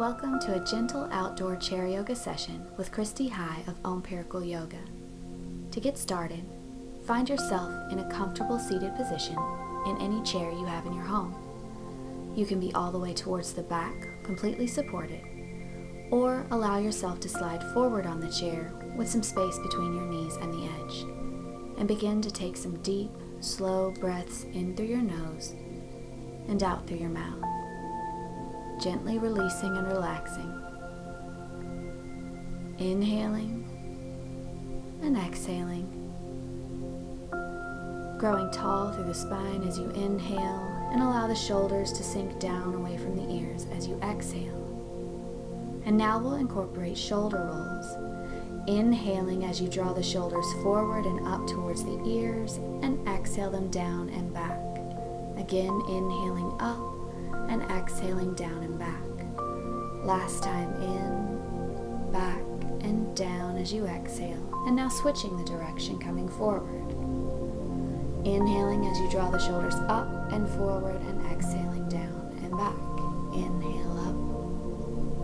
Welcome to a gentle outdoor chair yoga session with Christy High of OMpirical Yoga. To get started, find yourself in a comfortable seated position in any chair you have in your home. You can be all the way towards the back, completely supported, or allow yourself to slide forward on the chair with some space between your knees and the edge, and begin to take some deep, slow breaths in through your nose and out through your mouth, gently releasing and relaxing. Inhaling and exhaling. Growing tall through the spine as you inhale and allow the shoulders to sink down away from the ears as you exhale. And now we'll incorporate shoulder rolls. Inhaling as you draw the shoulders forward and up towards the ears and exhale them down and back. Again, inhaling up and exhaling down and back. Last time in, back, and down as you exhale. And now switching the direction, coming forward. Inhaling as you draw the shoulders up and forward and exhaling down and back. Inhale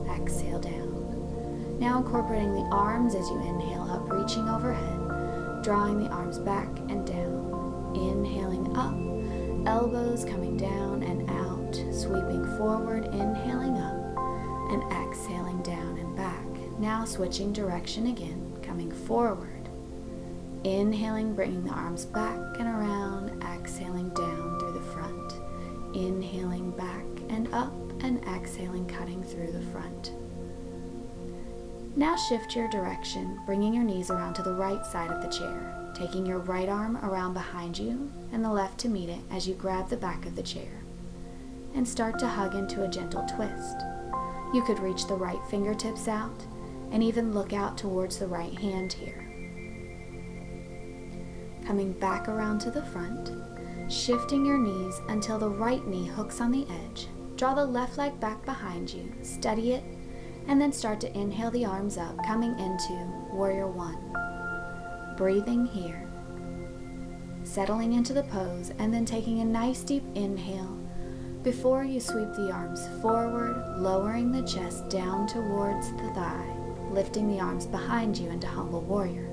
up, exhale down. Now incorporating the arms as you inhale up, reaching overhead, drawing the arms back and down. Inhaling up, elbows coming down and out, sweeping forward, inhaling up, and exhaling down and back. Now switching direction again, coming forward. Inhaling, bringing the arms back and around, exhaling down through the front. Inhaling back and up, and exhaling, cutting through the front. Now shift your direction, bringing your knees around to the right side of the chair, taking your right arm around behind you and the left to meet it as you grab the back of the chair. And start to hug into a gentle twist. You could reach the right fingertips out and even look out towards the right hand here. Coming back around to the front, shifting your knees until the right knee hooks on the edge. Draw the left leg back behind you, steady it, and then start to inhale the arms up, coming into Warrior One. Breathing here, settling into the pose, and then taking a nice deep inhale before you sweep the arms forward, lowering the chest down towards the thigh, lifting the arms behind you into Humble Warrior.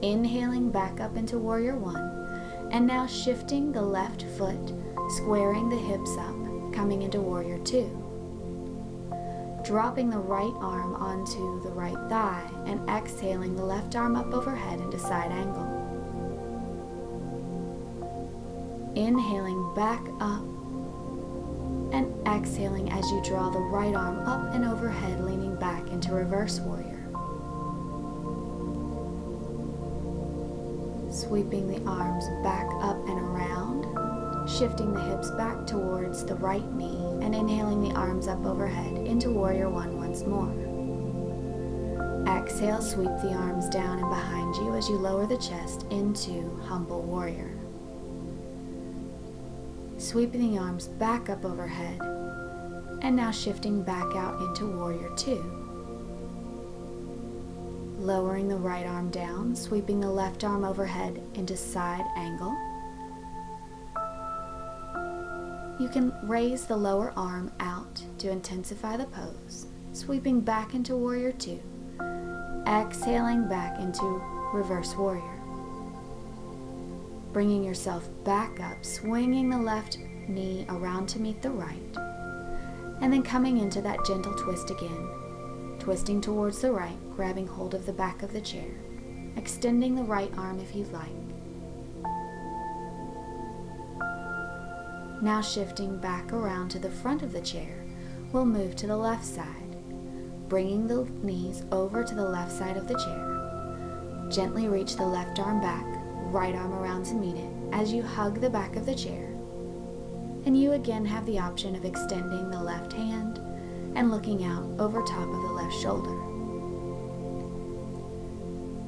Inhaling back up into Warrior One, and now shifting the left foot, squaring the hips up, coming into Warrior Two. Dropping the right arm onto the right thigh and exhaling the left arm up overhead into side angle. Inhaling back up and exhaling as you draw the right arm up and overhead, leaning back into Reverse Warrior. Sweeping the arms back up and around, shifting the hips back towards the right knee and inhaling the arms up overhead into Warrior One once more. Exhale, sweep the arms down and behind you as you lower the chest into Humble Warrior. Sweeping the arms back up overhead, and now shifting back out into Warrior Two. Lowering the right arm down, sweeping the left arm overhead into side angle. You can raise the lower arm out to intensify the pose, sweeping back into Warrior Two, exhaling back into Reverse Warrior. Bringing yourself back up, swinging the left knee around to meet the right, and then coming into that gentle twist again, twisting towards the right, grabbing hold of the back of the chair, extending the right arm if you'd like. Now shifting back around to the front of the chair, we'll move to the left side, bringing the knees over to the left side of the chair. Gently reach the left arm back, right arm around to meet it as you hug the back of the chair. And you again have the option of extending the left hand and looking out over top of the left shoulder.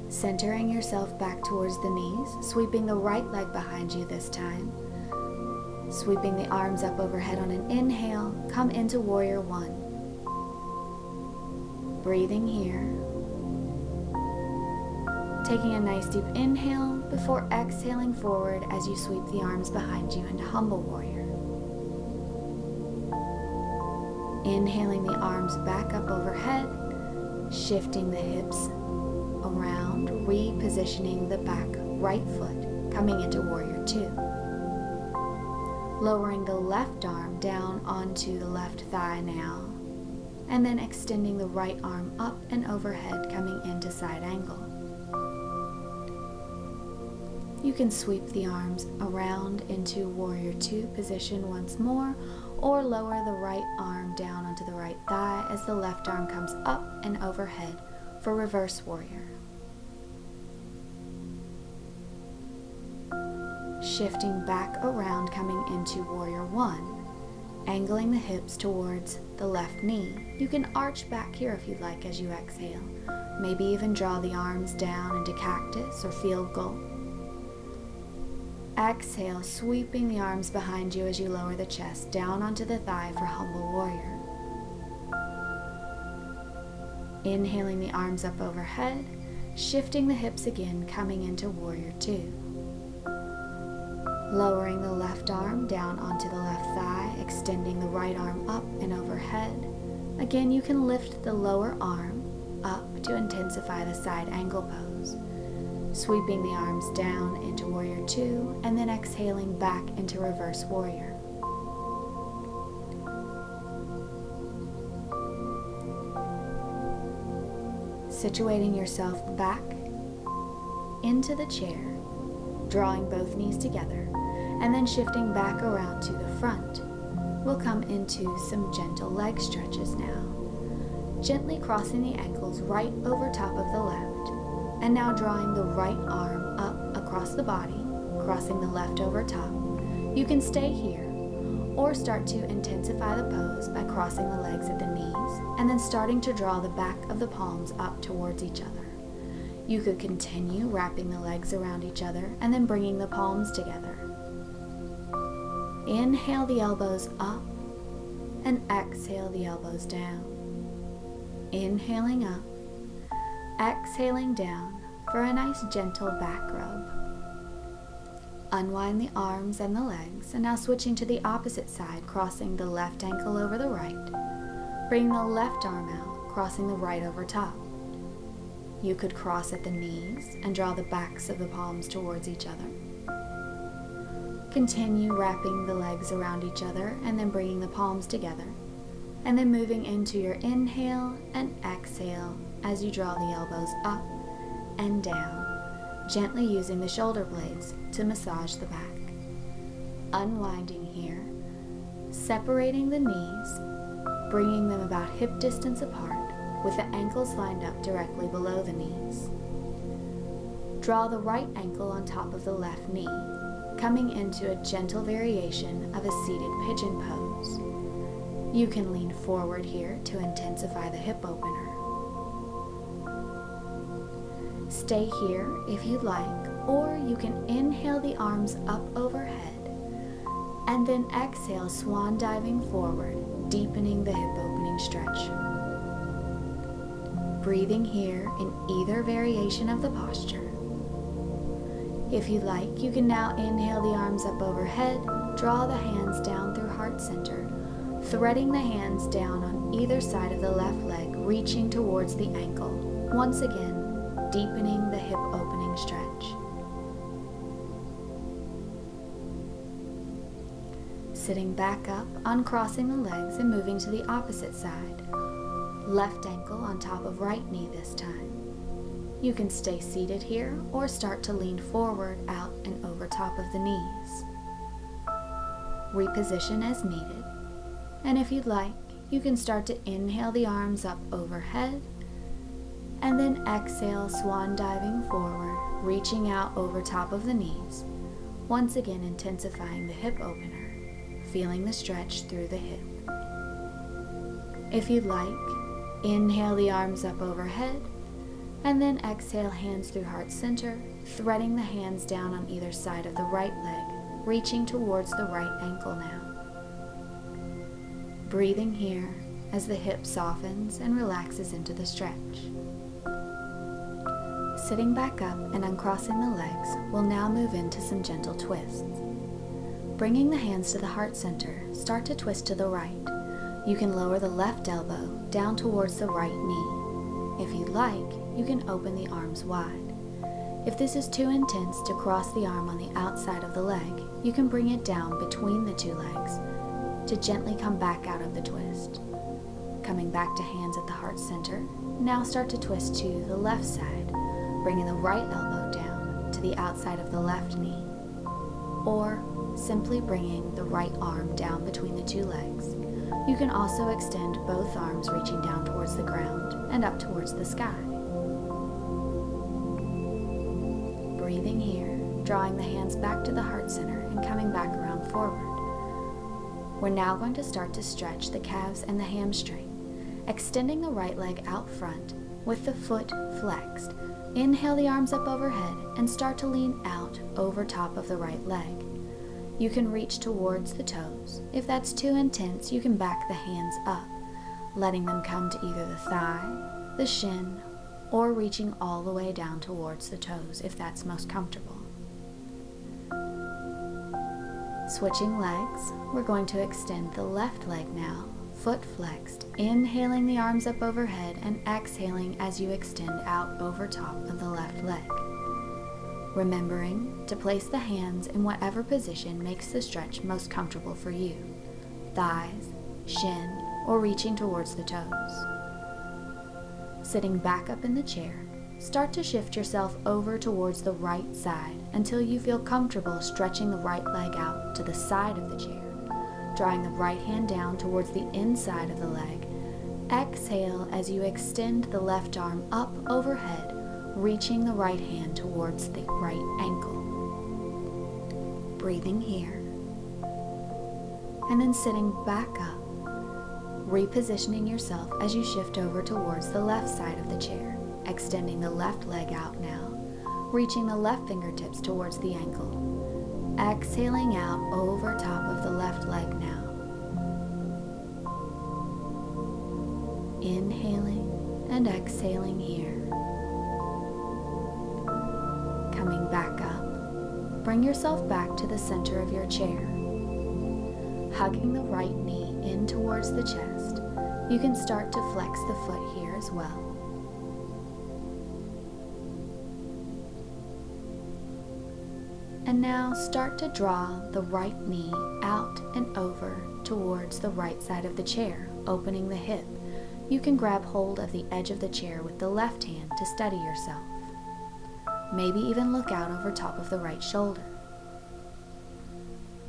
Centering yourself back towards the knees, sweeping the right leg behind you this time. Sweeping the arms up overhead on an inhale, come into Warrior One. Breathing here. Taking a nice deep inhale before exhaling forward as you sweep the arms behind you into Humble Warrior. Inhaling the arms back up overhead, shifting the hips around, repositioning the back right foot, coming into Warrior Two. Lowering the left arm down onto the left thigh now, and then extending the right arm up and overhead, coming into side angle. You can sweep the arms around into Warrior Two position once more, or lower the right arm down onto the right thigh as the left arm comes up and overhead for Reverse Warrior. Shifting back around, coming into Warrior One, angling the hips towards the left knee. You can arch back here if you'd like as you exhale. Maybe even draw the arms down into cactus or field goal. Exhale, sweeping the arms behind you as you lower the chest down onto the thigh for Humble Warrior. Inhaling the arms up overhead, shifting the hips again, coming into Warrior Two. Lowering the left arm down onto the left thigh, extending the right arm up and overhead. Again, you can lift the lower arm up to intensify the side angle pose. Sweeping the arms down into Warrior Two, and then exhaling back into Reverse Warrior. Situating yourself back into the chair, drawing both knees together, and then shifting back around to the front. We'll come into some gentle leg stretches now. Gently crossing the ankles right over top of the left. And now drawing the right arm up across the body, crossing the left over top. You can stay here or start to intensify the pose by crossing the legs at the knees and then starting to draw the back of the palms up towards each other. You could continue wrapping the legs around each other and then bringing the palms together. Inhale the elbows up and exhale the elbows down. Inhaling up, exhaling down for a nice gentle back rub. Unwind the arms and the legs, and now switching to the opposite side, crossing the left ankle over the right. Bring the left arm out, crossing the right over top. You could cross at the knees and draw the backs of the palms towards each other. Continue wrapping the legs around each other and then bringing the palms together. And then moving into your inhale and exhale as you draw the elbows up and down, gently using the shoulder blades to massage the back. Unwinding here, separating the knees, bringing them about hip distance apart with the ankles lined up directly below the knees. Draw the right ankle on top of the left knee, coming into a gentle variation of a seated pigeon pose. You can lean forward here to intensify the hip opener. Stay here if you'd like, or you can inhale the arms up overhead and then exhale, swan diving forward, deepening the hip opening stretch. Breathing here in either variation of the posture. If you'd like, you can now inhale the arms up overhead, draw the hands down through heart center, threading the hands down on either side of the left leg, reaching towards the ankle. Once again, deepening the hip opening stretch. Sitting back up, uncrossing the legs and moving to the opposite side. Left ankle on top of right knee this time. You can stay seated here or start to lean forward, out and over top of the knees. Reposition as needed. And if you'd like, you can start to inhale the arms up overhead and then exhale, swan diving forward, reaching out over top of the knees. Once again, intensifying the hip opener, feeling the stretch through the hip. If you'd like, inhale the arms up overhead and then exhale, hands through heart center, threading the hands down on either side of the right leg, reaching towards the right ankle now. Breathing here as the hip softens and relaxes into the stretch. Sitting back up and uncrossing the legs, we'll now move into some gentle twists. Bringing the hands to the heart center, start to twist to the right, You can lower the left elbow down towards the right knee. If you'd like, you can open the arms wide. If this is too intense to cross the arm on the outside of the leg, you can bring it down between the two legs to gently come back out of the twist. Coming back to hands at the heart center, now start to twist to the left side, bringing the right elbow down to the outside of the left knee, or simply bringing the right arm down between the two legs. You can also extend both arms reaching down towards the ground and up towards the sky. Breathing here, drawing the hands back to the heart center and coming back around forward. We're now going to start to stretch the calves and the hamstring, extending the right leg out front with the foot flexed. Inhale the arms up overhead and start to lean out over top of the right leg. You can reach towards the toes. If that's too intense, you can back the hands up, letting them come to either the thigh, the shin, or reaching all the way down towards the toes if that's most comfortable. Switching legs, we're going to extend the left leg now, foot flexed, inhaling the arms up overhead and exhaling as you extend out over top of the left leg. Remembering to place the hands in whatever position makes the stretch most comfortable for you, thighs, shin, or reaching towards the toes. Sitting back up in the chair, start to shift yourself over towards the right side until you feel comfortable stretching the right leg out to the side of the chair, drawing the right hand down towards the inside of the leg. Exhale as you extend the left arm up overhead, reaching the right hand towards the right ankle. Breathing here, and then sitting back up, repositioning yourself as you shift over towards the left side of the chair, extending the left leg out now, reaching the left fingertips towards the ankle. Exhaling out over top of the left leg now. Inhaling and exhaling here. Coming back up, bring yourself back to the center of your chair. Hugging the right knee in towards the chest, you can start to flex the foot here as well. And now start to draw the right knee out and over towards the right side of the chair, opening the hip. You can grab hold of the edge of the chair with the left hand to steady yourself. Maybe even look out over top of the right shoulder.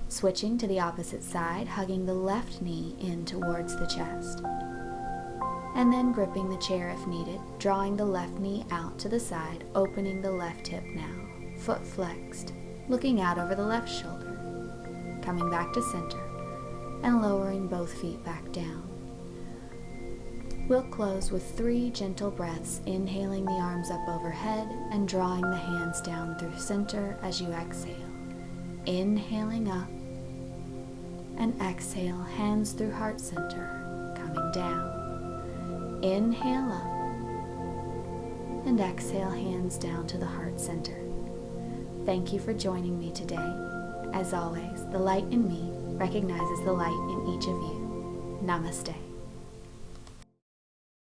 Switching to the opposite side, hugging the left knee in towards the chest. And then gripping the chair if needed, drawing the left knee out to the side, opening the left hip now, foot flexed, looking out over the left shoulder, coming back to center, and lowering both feet back down. We'll close with 3 gentle breaths, inhaling the arms up overhead and drawing the hands down through center as you exhale. Inhaling up and exhale, hands through heart center, coming down. Inhale up and exhale, hands down to the heart center. Thank you for joining me today. As always, the light in me recognizes the light in each of you. Namaste.